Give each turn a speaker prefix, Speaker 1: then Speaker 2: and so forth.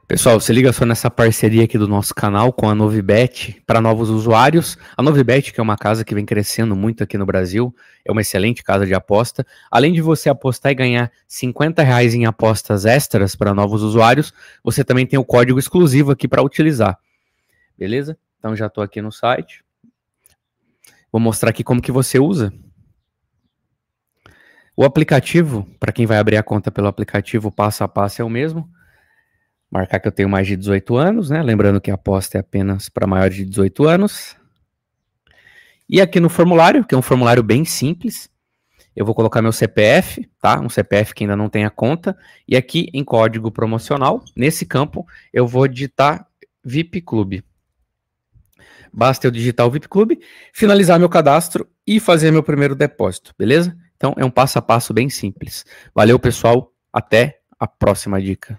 Speaker 1: Pessoal, se liga só nessa parceria aqui do nosso canal com a Novibet para novos usuários. A Novibet, que é uma casa que vem crescendo muito aqui no Brasil, é uma excelente casa de aposta. Além de você apostar e ganhar R$ 50 em apostas extras para novos usuários, você também tem o código exclusivo aqui para utilizar. Beleza? Então já estou aqui no site. Vou mostrar aqui como que você usa. O aplicativo, para quem vai abrir a conta pelo aplicativo, passo a passo é o mesmo. Marcar que eu tenho mais de 18 anos, né? Lembrando que a aposta é apenas para maiores de 18 anos. E aqui no formulário, que é um formulário bem simples, eu vou colocar meu CPF, tá? Um CPF que ainda não tem a conta. E aqui em código promocional, nesse campo, eu vou digitar VIP Clube. Basta eu digitar o VIP Clube, finalizar meu cadastro e fazer meu primeiro depósito, beleza? Então é um passo a passo bem simples. Valeu, pessoal. Até a próxima dica.